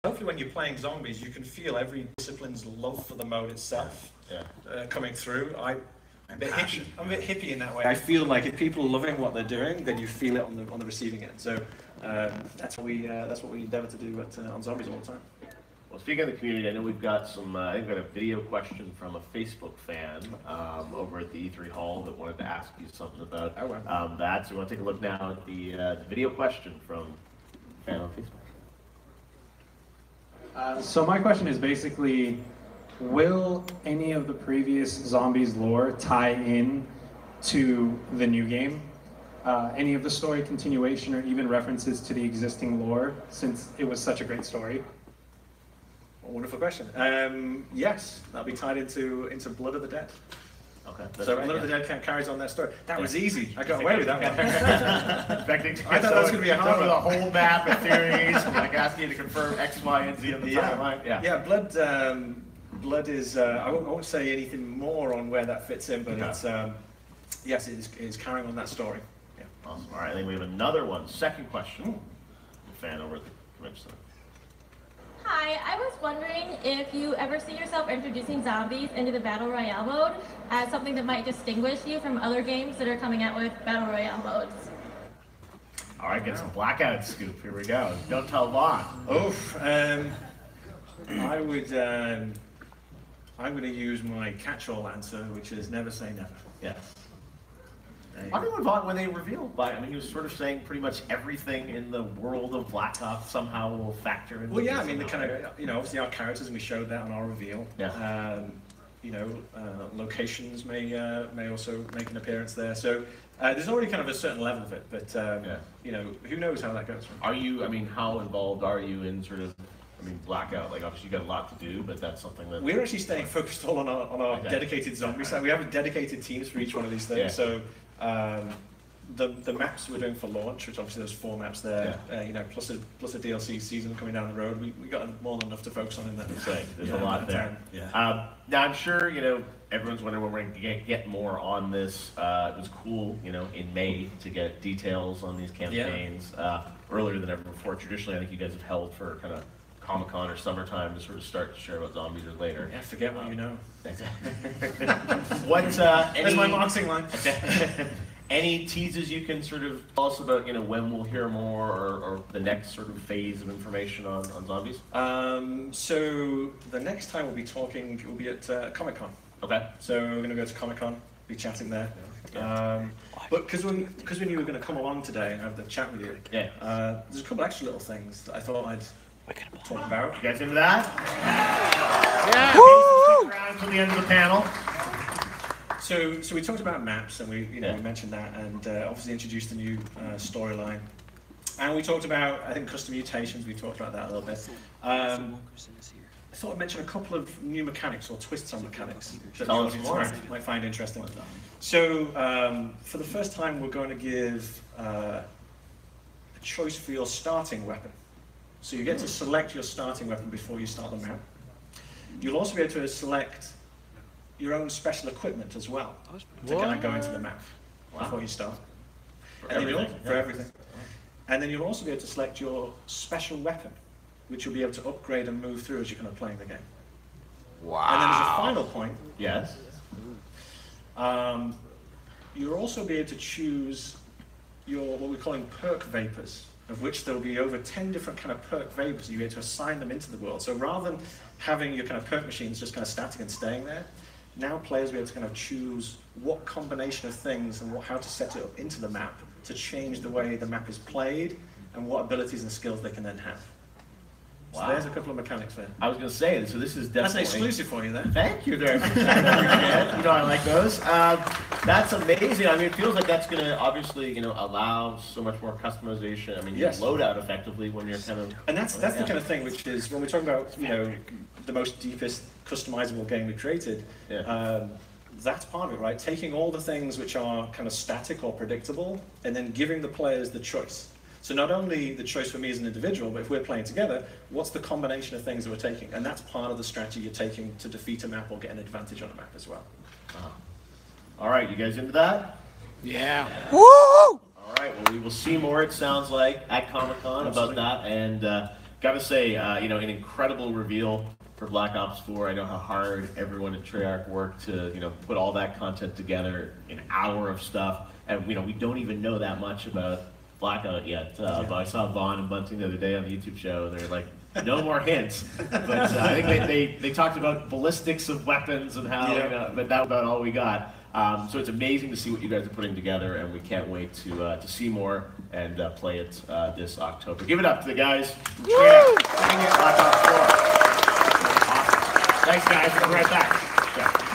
hopefully when you're playing zombies, you can feel every discipline's love for the mode itself coming through. I'm a bit hippie in that way. I feel like if people are loving what they're doing, then you feel it on the receiving end. So that's what we endeavor to do on zombies all the time. Well, speaking of the community, I know we've got some. I think we've got a video question from a Facebook fan over at the E3 Hall that wanted to ask you something about that. So we want to take a look now at the video question from a fan on Facebook. So my question is basically, will any of the previous Zombies lore tie in to the new game? Any of the story continuation or even references to the existing lore, since it was such a great story? Wonderful question. Yes, that'll be tied into Blood of the Dead. Okay. So Blood of the Dead carries on that story. That was easy. I got away with that one. I thought that was going to be a hard one. With a whole map of theories, like asking you to confirm X, Y, and Z on the timeline. Yeah. Blood is. I won't say anything more on where that fits in, but it's. Yes, it's carrying on that story. Yeah. Awesome. All right. I think we have another one. Second question. Fan over at the convention center. Hi, I was wondering if you ever see yourself introducing zombies into the Battle Royale mode as something that might distinguish you from other games that are coming out with Battle Royale modes. All right, get some Blackout scoop. Here we go. Don't tell Vaughn. Oof. I'm going to use my catch-all answer, which is never say never. Yes. I think when they revealed, he was sort of saying pretty much everything in the world of Black Ops somehow will factor in. Well, yeah, I mean, the kind of, obviously our characters, and we showed that on our reveal. Yeah. Locations may also make an appearance there. So there's already kind of a certain level of it, but who knows how that goes. Are you? I mean, how involved are you in sort of? Blackout, like obviously you got a lot to do, but that's something that... We're actually staying focused all on our dedicated zombie side. We have dedicated teams for each one of these things. So the maps we're doing for launch, which obviously there's 4 maps there, plus a DLC season coming down the road, we got more than enough to focus on in that. There's a lot there. Now I'm sure, everyone's wondering when we're going to get more on this. It was cool, in May to get details on these campaigns earlier than ever before. Traditionally, I think you guys have held for kind of Comic-Con or summertime to sort of start to share about zombies or later. Yeah, forget what you know. That's my marketing line. Any teases you can sort of tell us about, when we'll hear more or the next sort of phase of information on zombies? So the next time we'll be talking, we'll be at Comic-Con. Okay. So we're going to go to Comic-Con, be chatting there. But because we knew you were going to come along today and have the chat with you, there's a couple extra little things that I thought I'd talk about. You guys into that? Yeah. Woo! Around to the end of the panel. So we talked about maps, and we mentioned that, and obviously introduced a new storyline, and we talked about, I think, custom mutations. We talked about that a little bit. I thought I'd mention a couple of new mechanics or twists on mechanics that the audience might find interesting. So for the first time, we're going to give a choice for your starting weapon. So you get to select your starting weapon before you start the map. You'll also be able to select your own special equipment as well to kind of go into the map before you start. For everything. And then you'll also be able to select your special weapon, which you'll be able to upgrade and move through as you're kind of playing the game. Wow. And then as a final point, you'll also be able to choose your, what we're calling perk vapors, of which there will be over 10 different kind of perk vapors. You get to assign them into the world. So rather than having your kind of perk machines just kind of static and staying there, now players will be able to kind of choose what combination of things and how to set it up into the map to change the way the map is played and what abilities and skills they can then have. So there's a couple of mechanics there. I was going to say, so this is definitely... That's an exclusive for you there. Thank you very much. I like those. That's amazing. I mean, it feels like that's going to obviously, allow so much more customization. I mean, you load out effectively when you're kind of... And that's the kind of thing which is, when we're talking about, the most deepest customizable game we created, that's part of it, right? Taking all the things which are kind of static or predictable and then giving the players the choice. So not only the choice for me as an individual, but if we're playing together, what's the combination of things that we're taking? And that's part of the strategy you're taking to defeat a map or get an advantage on a map as well. All right, you guys into that? Yeah. Woo! All right, well, we will see more, it sounds like, at Comic-Con about that. And gotta say, you know, an incredible reveal for Black Ops 4. I know how hard everyone at Treyarch worked to, you know, put all that content together, an hour of stuff, and you know, we don't even know that much about Blackout yet. But I saw Vaughn and Bunting the other day on the YouTube show, and they're like, no more hints. But I think they talked about ballistics of weapons and how, you know, but that's about all we got. So it's amazing to see what you guys are putting together, and we can't wait to see more and play it this October. Give it up to the guys from Treyarch. Black Ops 4. Awesome. Thanks, guys. We'll be right back. Yeah.